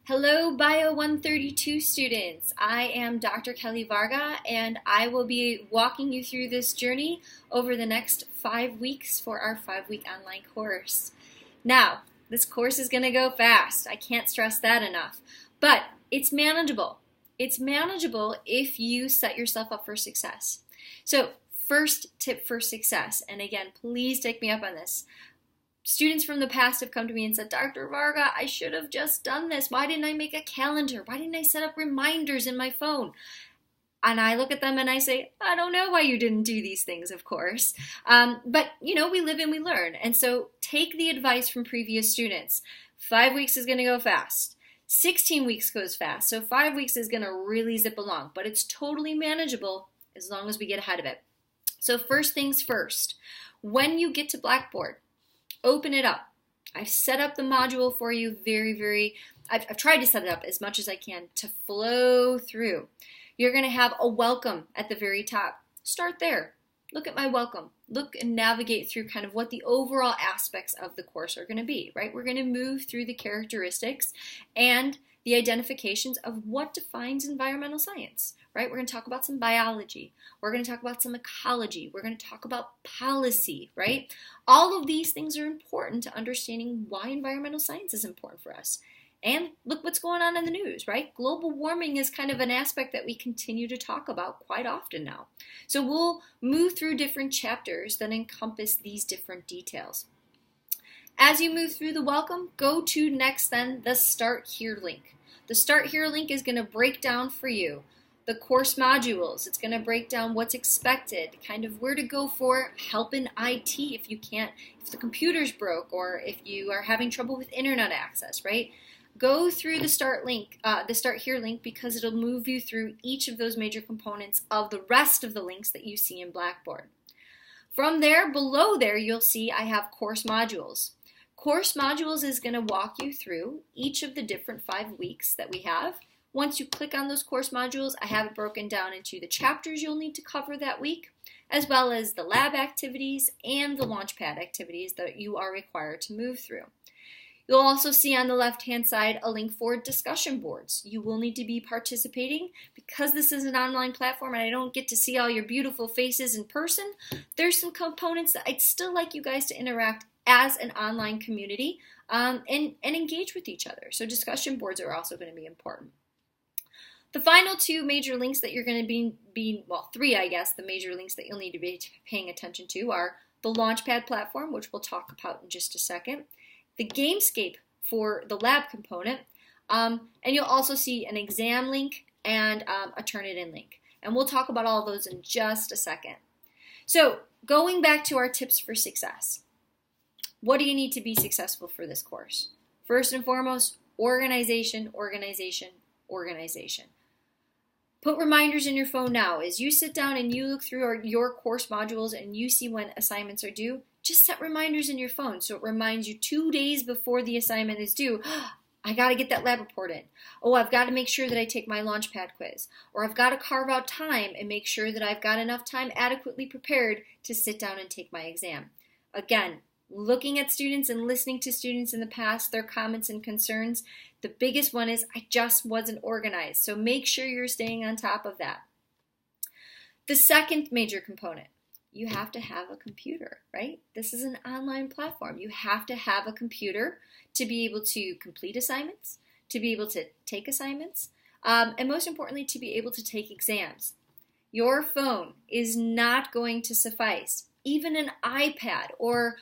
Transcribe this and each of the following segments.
Hello, Bio 132 students. I am Dr. Kelly Varga, and I will be walking you through this journey over the next 5 weeks for our 5-week online course. Now, this course is going to go fast. I can't stress that enough, but it's manageable. It's manageable if you set yourself up for success. So, first tip for success, and again, please take me up on this. Students from the past have come to me and said, Dr. Varga, I should have just done this. Why didn't I make a calendar? Why didn't I set up reminders in my phone? And I look at them and I say, I don't know why you didn't do these things, of course. But, we live and we learn. And so take the advice from previous students. 5 weeks is going to go fast. 16 weeks goes fast. So 5 weeks is going to really zip along. But it's totally manageable as long as we get ahead of it. So first things first, when you get to Blackboard, open it up. I've set up the module for you I've tried to set it up as much as I can to flow through. You're going to have a welcome at the very top. Start there. Look at my welcome. Look and navigate through kind of what the overall aspects of the course are going to be, right? We're going to move through the characteristics and the identifications of what defines environmental science, right? We're going to talk about some biology. We're going to talk about some ecology. We're going to talk about policy, right? All of these things are important to understanding why environmental science is important for us. And look what's going on in the news, right? Global warming is kind of an aspect that we continue to talk about quite often now. So we'll move through different chapters that encompass these different details. As you move through the welcome, go to next then the Start Here link. The Start Here link is going to break down for you the course modules. It's going to break down what's expected, kind of where to go for help in IT if the computer's broke or if you are having trouble with internet access, right? Go through the Start Here link because it'll move you through each of those major components of the rest of the links that you see in Blackboard. From there, below there, you'll see I have course modules. Course modules is going to walk you through each of the different 5 weeks that we have. Once you click on those course modules, I have it broken down into the chapters you'll need to cover that week, as well as the lab activities and the Launchpad activities that you are required to move through. You'll also see on the left-hand side a link for discussion boards. You will need to be participating. Because this is an online platform and I don't get to see all your beautiful faces in person, there's some components that I'd still like you guys to interact as an online community and engage with each other. So discussion boards are also going to be important. The final 2 major links that you're going to be 3, I guess, the major links that you'll need to be paying attention to are the Launchpad platform, which we'll talk about in just a second, the Gamescape for the lab component, and you'll also see an exam link and a Turnitin link. And we'll talk about all of those in just a second. So going back to our tips for success. What do you need to be successful for this course? First and foremost, organization, organization, organization. Put reminders in your phone now. As you sit down and you look through your course modules and you see when assignments are due, just set reminders in your phone so it reminds you 2 days before the assignment is due. I got to get that lab report in. Oh, I've got to make sure that I take my Launchpad quiz. Or I've got to carve out time and make sure that I've got enough time adequately prepared to sit down and take my exam. Again, looking at students and listening to students in the past, their comments and concerns, the biggest one is I just wasn't organized. So make sure you're staying on top of that. The second major component, you have to have a computer, right? This is an online platform. You have to have a computer to be able to complete assignments, to be able to take assignments, and most importantly, to be able to take exams. Your phone is not going to suffice. Even an iPad or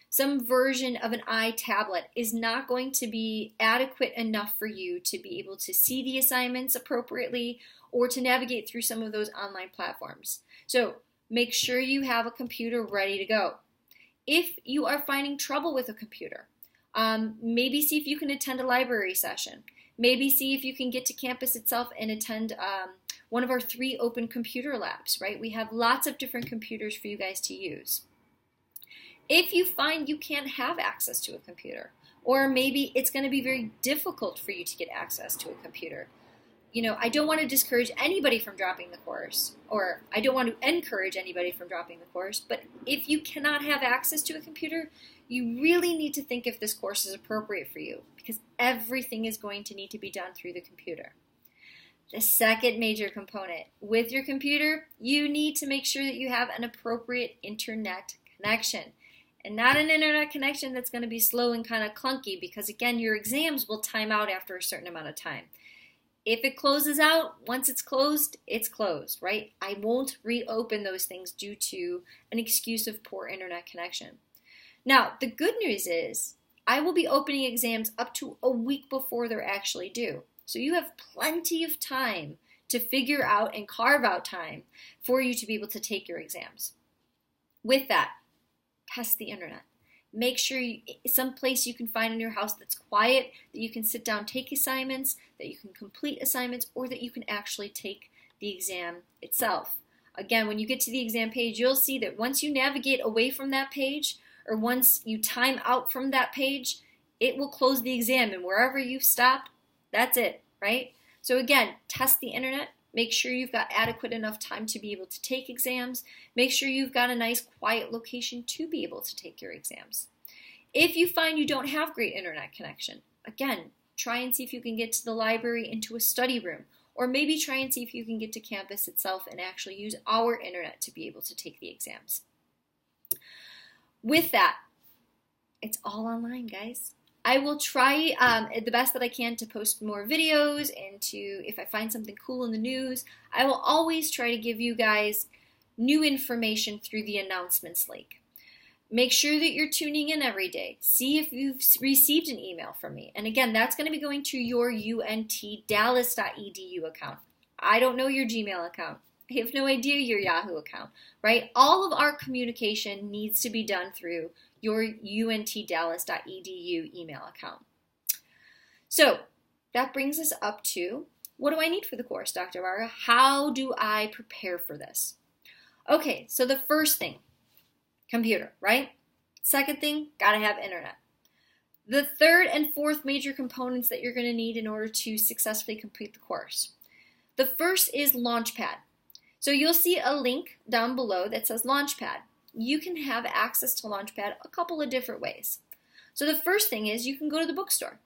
some version of an iTablet is not going to be adequate enough for you to be able to see the assignments appropriately or to navigate through some of those online platforms. So make sure you have a computer ready to go. If you are finding trouble with a computer, maybe see if you can attend a library session. Maybe see if you can get to campus itself and attend one of our 3 open computer labs, right? We have lots of different computers for you guys to use. If you find you can't have access to a computer, or maybe it's going to be very difficult for you to get access to a computer, I don't want to discourage anybody from dropping the course, or I don't want to encourage anybody from dropping the course, but if you cannot have access to a computer, you really need to think if this course is appropriate for you, because everything is going to need to be done through the computer. The second major component, with your computer, you need to make sure that you have an appropriate internet connection. And not an internet connection that's going to be slow and kind of clunky, because again, your exams will time out after a certain amount of time. If it closes out, once it's closed, right? I won't reopen those things due to an excuse of poor internet connection. Now, the good news is I will be opening exams up to a week before they're actually due. So you have plenty of time to figure out and carve out time for you to be able to take your exams. With that, test the internet. Make sure someplace you can find in your house that's quiet, that you can sit down, take assignments, that you can complete assignments, or that you can actually take the exam itself. Again, when you get to the exam page, you'll see that once you navigate away from that page, or once you time out from that page, it will close the exam, and wherever you've stopped, that's it, right? So again, test the internet. Make sure you've got adequate enough time to be able to take exams. Make sure you've got a nice quiet location to be able to take your exams. If you find you don't have great internet connection, again, try and see if you can get to the library into a study room, or maybe try and see if you can get to campus itself and actually use our internet to be able to take the exams. With that, it's all online, guys. I will try the best that I can to post more videos, and if I find something cool in the news, I will always try to give you guys new information through the announcements link. Make sure that you're tuning in every day. See if you've received an email from me. And again, that's going to be going to your untdallas.edu account. I don't know your Gmail account. I have no idea your Yahoo account, right? All of our communication needs to be done through your untdallas.edu email account. So that brings us up to, what do I need for the course, Dr. Varga? How do I prepare for this? Okay, so the first thing, computer, right? Second thing, gotta have internet. The third and fourth major components that you're gonna need in order to successfully complete the course. The first is Launchpad. So you'll see a link down below that says Launchpad. You can have access to Launchpad a couple of different ways. So the first thing is you can go to the bookstore.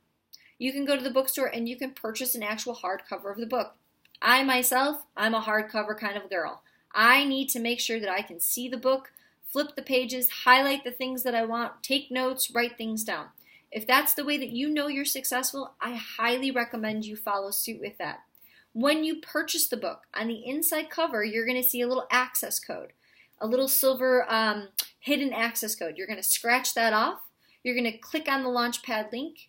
You can go to the bookstore and you can purchase an actual hardcover of the book. I myself, I'm a hardcover kind of girl. I need to make sure that I can see the book, flip the pages, highlight the things that I want, take notes, write things down. If that's the way that you know you're successful, I highly recommend you follow suit with that. When you purchase the book, on the inside cover, you're going to see a little access code, a little silver hidden access code. You're going to scratch that off. You're going to click on the Launchpad link,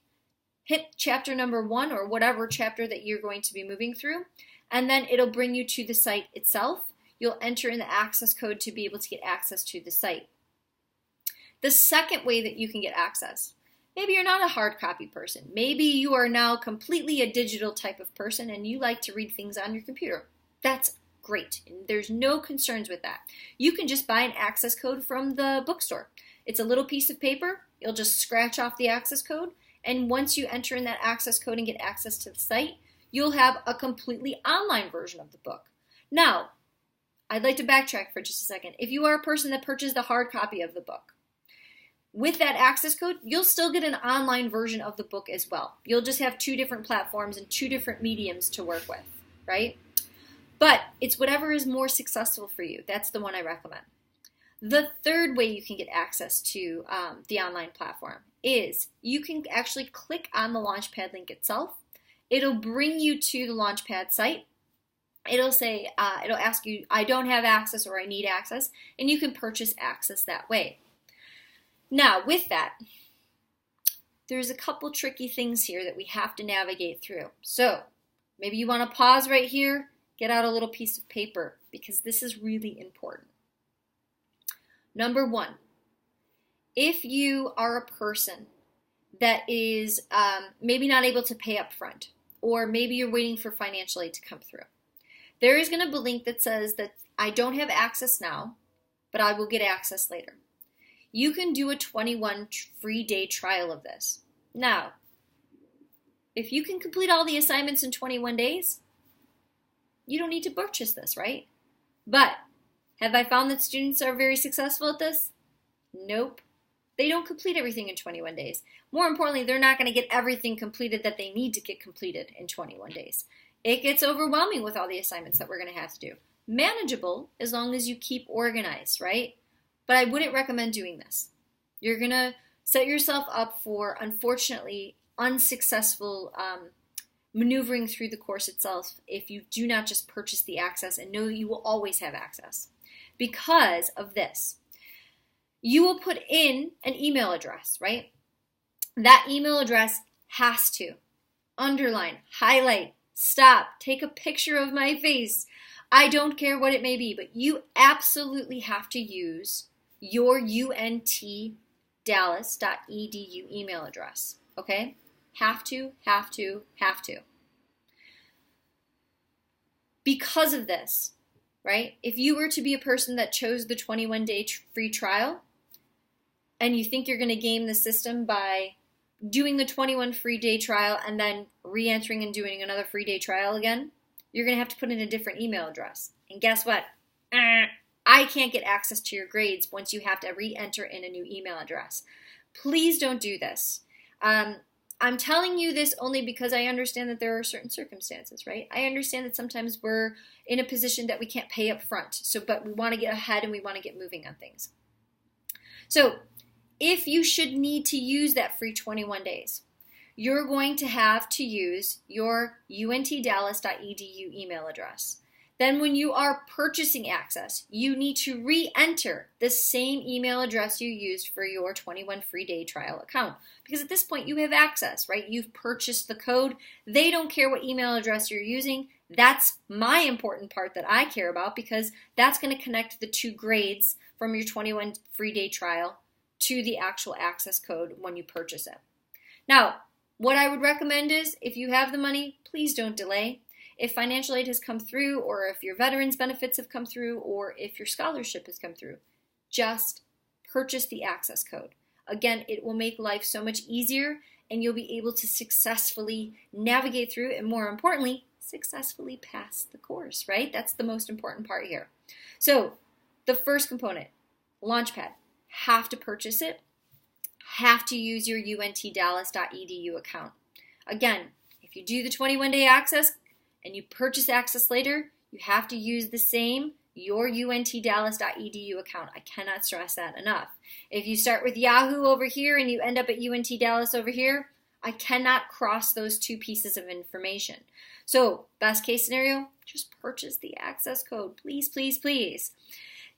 hit chapter number 1 or whatever chapter that you're going to be moving through, and then it'll bring you to the site itself. You'll enter in the access code to be able to get access to the site. The second way that you can get access, maybe you're not a hard copy person. Maybe you are now completely a digital type of person and you like to read things on your computer. That's great. There's no concerns with that. You can just buy an access code from the bookstore. It's a little piece of paper. You'll just scratch off the access code, and once you enter in that access code and get access to the site, you'll have a completely online version of the book. Now, I'd like to backtrack for just a second. If you are a person that purchased a hard copy of the book, with that access code, you'll still get an online version of the book as well. You'll just have 2 different platforms and 2 different mediums to work with, right? But it's whatever is more successful for you. That's the one I recommend. The third way you can get access to the online platform is you can actually click on the Launchpad link itself. It'll bring you to the Launchpad site. It'll say, it'll ask you, I don't have access or I need access, and you can purchase access that way. Now, with that, there's a couple tricky things here that we have to navigate through. So maybe you want to pause right here, get out a little piece of paper, because this is really important. Number 1, if you are a person that is maybe not able to pay up front, or maybe you're waiting for financial aid to come through, there is going to be a link that says that I don't have access now, but I will get access later. You can do a 21 free day trial of this. Now, if you can complete all the assignments in 21 days, you don't need to purchase this, right? But have I found that students are very successful at this? Nope. They don't complete everything in 21 days. More importantly, they're not going to get everything completed that they need to get completed in 21 days. It gets overwhelming with all the assignments that we're going to have to do. Manageable as long as you keep organized, right? But I wouldn't recommend doing this. You're going to set yourself up for, unfortunately, unsuccessful maneuvering through the course itself if you do not just purchase the access and know that you will always have access. Because of this, you will put in an email address, right? That email address has to underline, highlight, stop, take a picture of my face. I don't care what it may be, but you absolutely have to use your untdallas.edu email address, okay? Have to. Because of this, right? If you were to be a person that chose the 21-day free trial and you think you're going to game the system by doing the 21 free day trial and then re-entering and doing another free day trial again, you're going to have to put in a different email address. And guess what? I can't get access to your grades once you have to re-enter in a new email address. Please don't do this. I'm telling you this only because I understand that there are certain circumstances, right? I understand that sometimes we're in a position that we can't pay up front, but we want to get ahead and we want to get moving on things. So if you should need to use that free 21 days, you're going to have to use your untdallas.edu email address. Then when you are purchasing access, you need to re-enter the same email address you used for your 21 free day trial account. Because at this point you have access, right? You've purchased the code. They don't care what email address you're using. That's my important part that I care about because that's going to connect the two grades from your 21 free day trial to the actual access code when you purchase it. Now, what I would recommend is if you have the money, please don't delay. If financial aid has come through, or if your veterans benefits have come through, or if your scholarship has come through, just purchase the access code. Again, it will make life so much easier and you'll be able to successfully navigate through and, more importantly, successfully pass the course, right? That's the most important part here. So the first component, Launchpad, have to purchase it, have to use your untdallas.edu account. Again, if you do the 21-day access and you purchase access later, you have to use the same your untdallas.edu account. I cannot stress that enough. If you start with Yahoo over here and you end up at UNT Dallas over here, I cannot cross those two pieces of information. So, best case scenario, just purchase the access code. Please, please, please.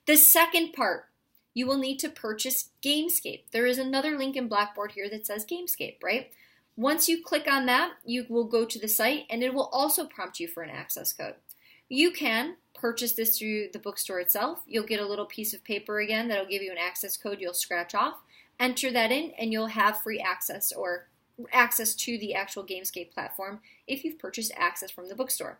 The second part, you will need to purchase Gamescape. There is another link in Blackboard here that says Gamescape, right? Once you click on that, you will go to the site and it will also prompt you for an access code. You can purchase this through the bookstore itself. You'll get a little piece of paper again that'll give you an access code you'll scratch off. Enter that in and you'll have free access or access to the actual Gamescape platform if you've purchased access from the bookstore.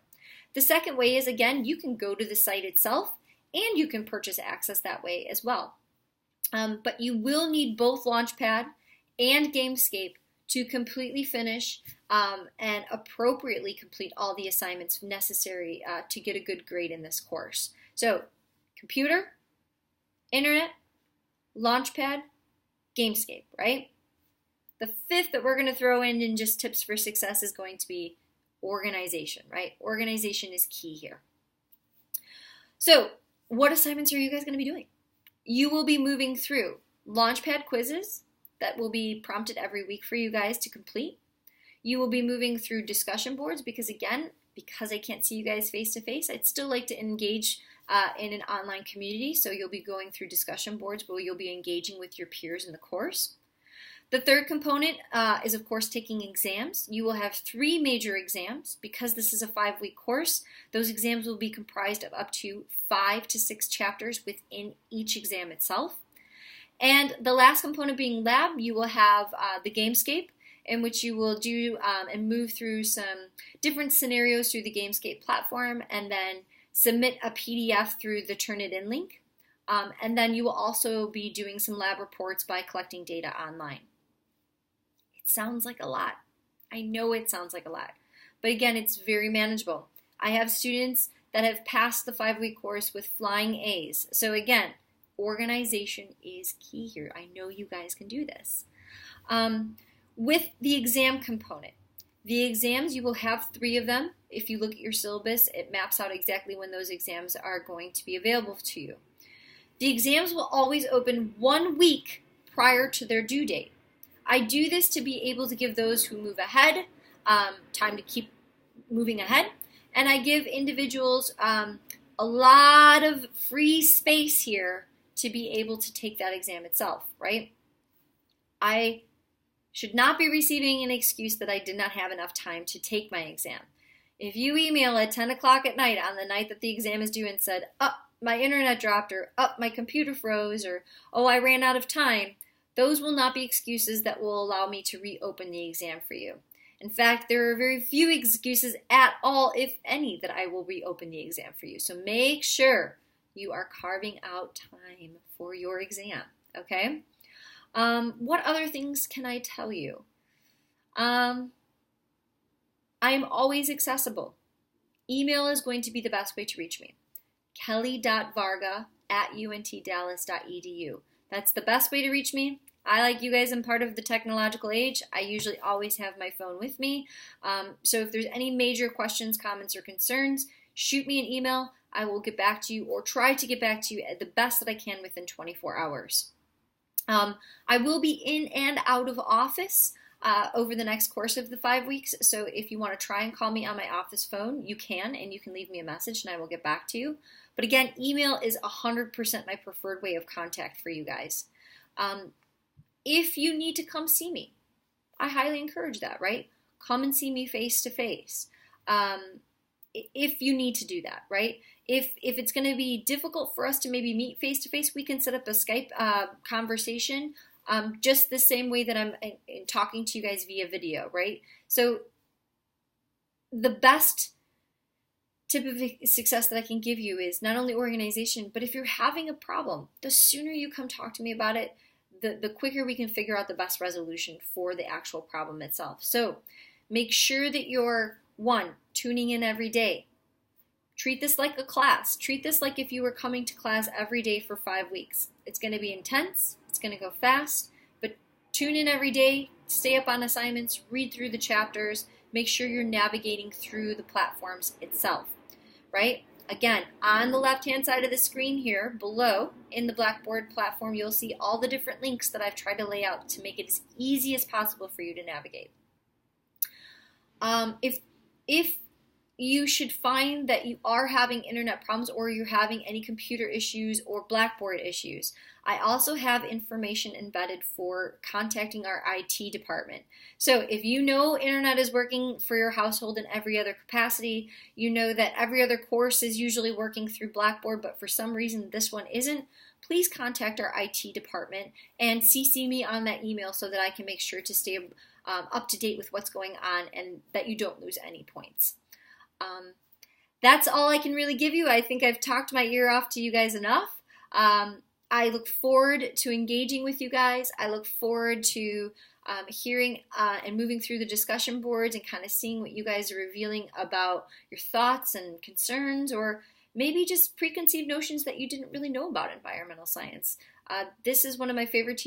The second way is, again, you can go to the site itself and you can purchase access that way as well. But you will need both Launchpad and Gamescape to completely finish and appropriately complete all the assignments necessary to get a good grade in this course. So, computer, internet, Launchpad, Gamescape, right? The fifth that we're going to throw in just tips for success is going to be organization, right? Organization is key here. So, what assignments are you guys going to be doing? You will be moving through Launchpad quizzes that will be prompted every week for you guys to complete. You will be moving through discussion boards because, again, because I can't see you guys face to face, I'd still like to engage in an online community. So you'll be going through discussion boards where you'll be engaging with your peers in the course. The third component is, of course, taking exams. You will have 3 major exams. Because this is a 5-week course, those exams will be comprised of up to 5 to 6 chapters within each exam itself. And the last component being lab, you will have the Gamescape, in which you will do and move through some different scenarios through the Gamescape platform and then submit a PDF through the Turnitin link. And then you will also be doing some lab reports by collecting data online. It sounds like a lot. I know it sounds like a lot. But again, it's very manageable. I have students that have passed the 5-week course with flying A's. So again, organization is key here. I know you guys can do this. With the exam component, the exams, you will have 3 of them. If you look at your syllabus, it maps out exactly when those exams are going to be available to you. The exams will always open 1 week prior to their due date. I do this to be able to give those who move ahead time to keep moving ahead, and I give individuals a lot of free space here to be able to take that exam itself, right? I should not be receiving an excuse that I did not have enough time to take my exam. If you email at 10 o'clock at night on the night that the exam is due and said, oh, my internet dropped, or oh, my computer froze, or oh, I ran out of time, those will not be excuses that will allow me to reopen the exam for you. In fact, there are very few excuses at all, if any, that I will reopen the exam for you. So make sure you are carving out time for your exam, okay? What other things can I tell you? I am always accessible. Email is going to be the best way to reach me. kelly.varga@untdallas.edu. That's the best way to reach me. I, like you guys, am part of the technological age. I usually always have my phone with me. So if there's any major questions, comments, or concerns, shoot me an email. I will get back to you, or try to get back to you at the best that I can within 24 hours. I will be in and out of office over the next course of the 5 weeks. So if you want to try and call me on my office phone, you can, and you can leave me a message and I will get back to you. But again, email is 100% my preferred way of contact for you guys. If you need to come see me, I highly encourage that, right? Come and see me face to face. If you need to do that, right? If it's going to be difficult for us to maybe meet face to face, we can set up a Skype conversation just the same way that I'm talking to you guys via video, right? So the best tip of success that I can give you is not only organization, but if you're having a problem, the sooner you come talk to me about it, the quicker we can figure out the best resolution for the actual problem itself. So make sure that you're, 1, tuning in every day. Treat this like a class. Treat this like if you were coming to class every day for 5 weeks. It's going to be intense. It's going to go fast. But tune in every day. Stay up on assignments. Read through the chapters. Make sure you're navigating through the platforms itself, right? Again, on the left-hand side of the screen here, below, in the Blackboard platform, you'll see all the different links that I've tried to lay out to make it as easy as possible for you to navigate. If you should find that you are having internet problems, or you're having any computer issues or Blackboard issues, I also have information embedded for contacting our IT department. So if you know internet is working for your household in every other capacity, you know that every other course is usually working through Blackboard, but for some reason this one isn't, please contact our IT department and CC me on that email so that I can make sure to stay up to date with what's going on and that you don't lose any points. That's all I can really give you. I think I've talked my ear off to you guys enough. I look forward to engaging with you guys. I look forward to hearing and moving through the discussion boards and kind of seeing what you guys are revealing about your thoughts and concerns, or maybe just preconceived notions that you didn't really know about environmental science. This is one of my favorite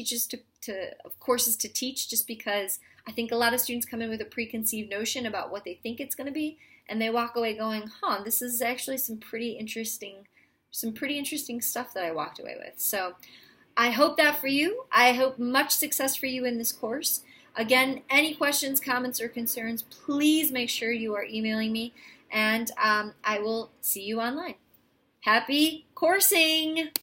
courses to teach, just because I think a lot of students come in with a preconceived notion about what they think it's going to be, and they walk away going, this is actually some pretty interesting stuff that I walked away with. So I hope that for you. I hope much success for you in this course. Again, any questions, comments, or concerns, please make sure you are emailing me, and I will see you online. Happy coursing!